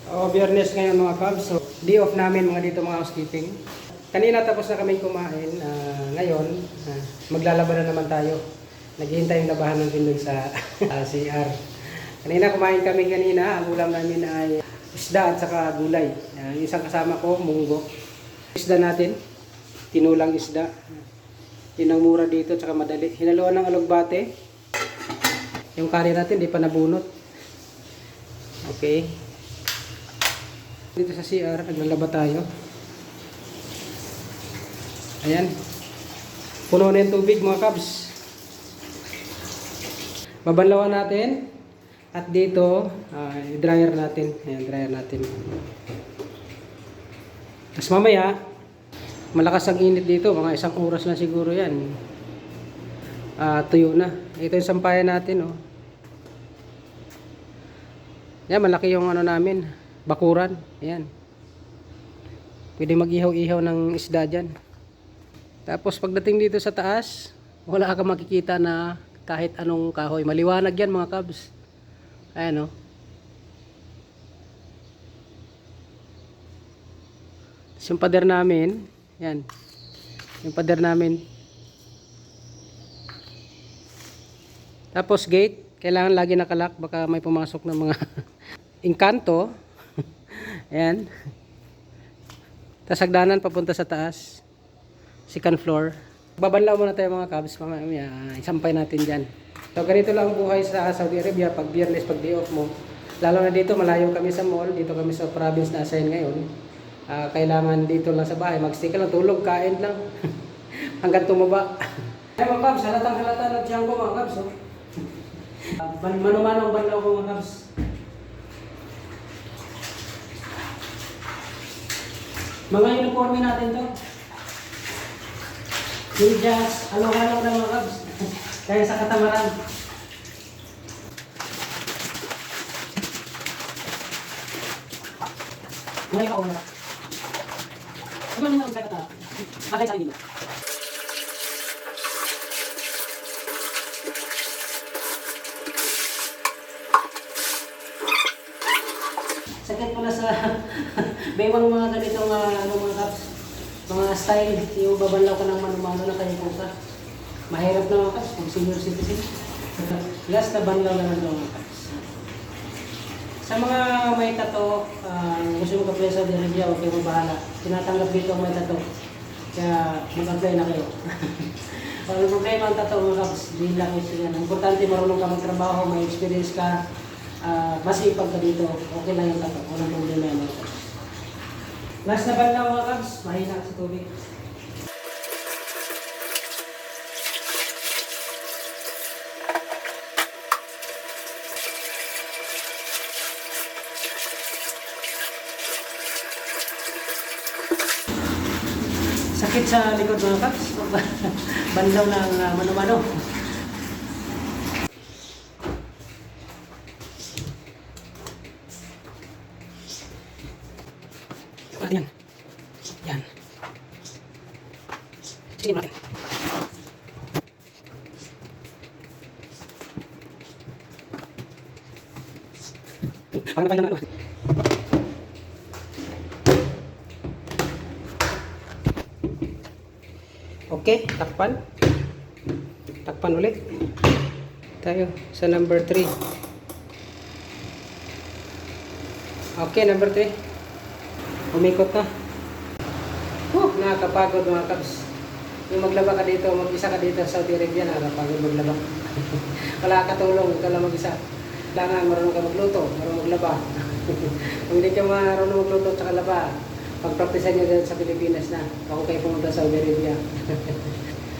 Biyernes ngayon mga kabs. So, day off namin mga dito mga housekeeping. Kanina tapos na kami kumain. Ngayon, maglalaba na naman tayo. Naghihintay yung labahan ng Pinoy sa CR. Kanina kumain kami kanina. Ang ulam namin ay isda at saka gulay. Yung isang kasama ko, munggo. Isda natin, tinulang isda. Yun ang mura dito at saka madali. Hinaluan ng alugbate. Yung curry natin, di pa nabunot. Okay. Dito sa CR, naglalaba tayo. Ayan. Puno na yung tubig mga kabs. Babanlawan natin. At dito, dryer natin. Ayan, dryer natin. Tapos mamaya, malakas ang init dito. Mga 1 oras na siguro yan. Tuyo na. Ito yung sampayan natin. Oh. Yan, malaki yung ano namin. Bakuran. Ayan. Pwede mag-ihaw-ihaw ng isda dyan. Tapos pagdating dito sa taas, wala kang makikita na kahit anong kahoy. Maliwanag yan mga kabs. Ayan o. Yung pader namin. Yan. Yung pader namin. Tapos gate. Kailangan lagi nakalak. Baka may pumasok ng mga engkanto. Ayan. Tapos hagdanan papunta sa taas. Second floor. Babanlaw muna tayo mga kabs. Mamaya isampay natin dyan. So ganito lang ang buhay sa Saudi Arabia. Pag biyernes, pag day off mo. Lalo na dito, malayo kami sa mall. Dito kami sa province na assign ngayon. Kailangan dito lang sa bahay. Mag-stay ka lang, tulog, kain lang. Hanggang tumaba. Ay mga kabs, halatang halata ng tiyan ko mga kabs. Oh. Mano-mano ang banlaw ko mga kabs. Mga uniforme natin to. Medyas, halo-halo na mga kabs. Kaya sa katamaran. Ngayon ako na. Ano nyo na sa kata? Makay sa akin dito. Sakit pala sa baywang mga ganitong mga caps, mga style, yung babanlaw ka ng mano-mano na kayo ka. Mahirap na mga caps kung senior citizen. Last na banlaw na ng mga caps. Sa mga may tato, gusto mo ka-play sa Arabia, huwag kayo mabahala. Tinatanggap dito ang may tato. Kaya mag-apply na kayo. Kung may problema ang tato mga caps, di lang ito yan. Ang importante marunong ka magtrabaho, may experience ka. Masipag ka dito, okay lang yung tato, walang problema yan. Last na banlaw mga kabs, mahina sa tubig. Sakit sa likod mga kabs, banlaw ng mano-mano. Yan. Yan. Sige natin. Parang napahin na ano. Okay, takpan. Takpan ulit. Tayo sa number 3. Okay, number 3. Umikot na. Nakakapagod mga kabs. Yung maglaba ka dito, mag-isa ka dito sa Saudi Arabia, nakakapagod maglaba. Wala ka tulong, ikaw lang mag-isa. Kailangan marunong ka magluto, marunong maglaba. Kung hindi ka marunong magluto at saka laba, pagpraktisan nyo dyan sa Pilipinas na. Ako kayo pumunta sa Saudi Arabia.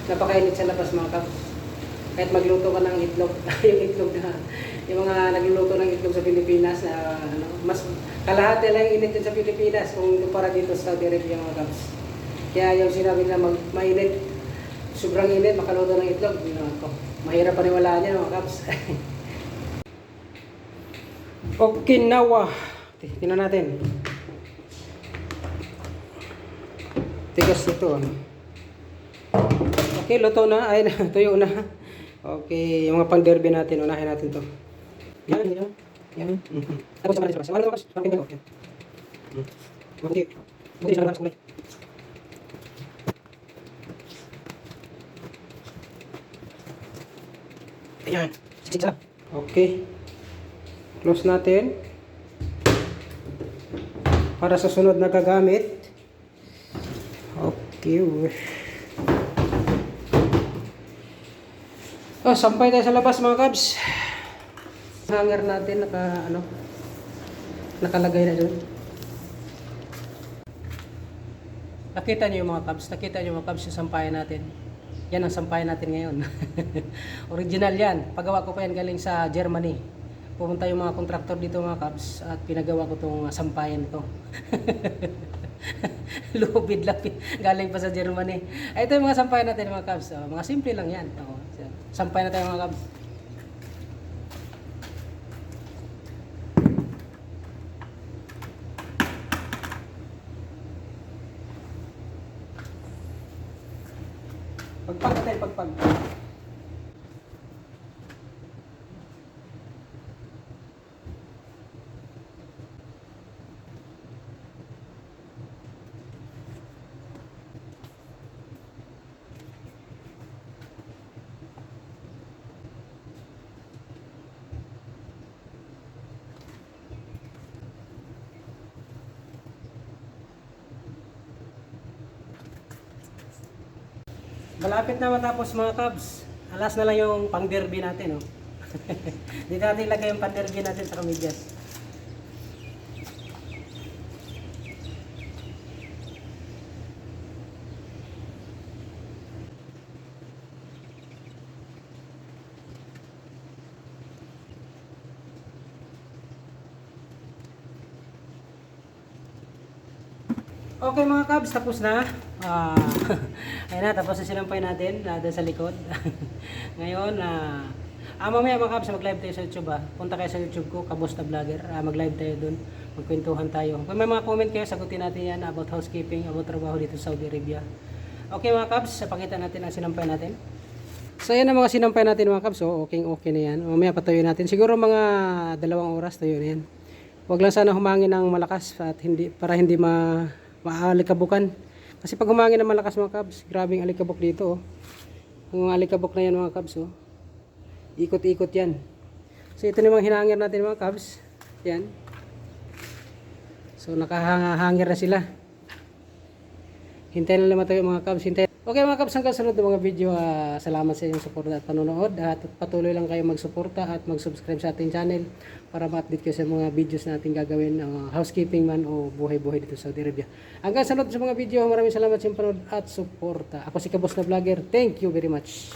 Napakainit sa labas mga kabs. Kahit magluto ka ng itlog, yung itlog na, yung mga nagluluto ng itlog sa Pilipinas, mas kalahati lang yung init din sa Pilipinas kung para dito sa Saudi Arabia mga kabs. Kaya yung sinabi na mainit, sobrang init, makaluto ng itlog, mahirap paniwalaan yan mga kabs. Okinawa. Tingnan natin. Tigas nito. Okay, luto na. Ay, tuyo na. Okay, yung mga pang-derby natin, unahin natin to. Yan, yan. Yan. Tapos naman sa labas. Wala tapos. Parang pinto. Yan. Buti. Buti sa labas kulay. Ayan. Siksik sa. Okay. Close natin. Para sa sunod na gagamit. Okay. Oh, sampay tayo sa labas mga kabs. Hanger natin nakalagay na doon. Nakita niyo yung mga kabs, yung sampayan natin. Yan ang sampayan natin ngayon. Original yan. Pagawa ko pa yan galing sa Germany. Pumunta yung mga kontraktor dito mga kabs at pinagawa ko tong sampayan ito. Lubid-lapid galing pa sa Germany. Ito yung mga sampayan natin mga kabs. Mga simple lang yan. Sampayan natin mga kabs. Pagpag tayo, pagpag. Malapit na matapos mga kabs. Alas na lang yung pang-derby natin, oh. Dito natin ilagay yung pang-derby natin sa kamidyas. Okay mga kabs, tapos na. Ayun na, tapos na sinampay natin doon sa likod. Ngayon, mamaya mga kabs, mag-live tayo sa YouTube. Punta kayo sa YouTube ko, Kabos na Vlogger. Mag-live tayo doon, magkwentuhan tayo. Kung may mga comment kayo, sagutin natin yan about housekeeping, about trabaho dito sa Saudi Arabia. Okay mga kabs, pakita natin ang sinampay natin. So yan ang mga sinampay natin mga kabs. So okay na yan. Mamaya patuyo natin. Siguro mga 2 oras tayo na yan. Huwag lang sana humangin ng malakas at para hindi maalikabukan. Kasi pag humangin ng malakas mga kabs, grabing alikabok dito. Ang alikabok na yan mga kabs. Ikot-ikot yan. So ito namang hinangir natin mga kabs. Yan. So nakahangir na sila. Hintayin na naman tayo mga kabs. Okay mga kabs, hanggang sunod ng mga video. Salamat sa inyong suporta at panonood. At patuloy lang kayo magsuporta at mag-subscribe sa ating channel para ma-update kayo sa mga videos natin gagawin, housekeeping man o buhay-buhay dito sa Saudi Arabia. Hanggang sunod sa mga video, maraming salamat sa inyong panonood at suporta. Ako si Kabos na Vlogger. Thank you very much.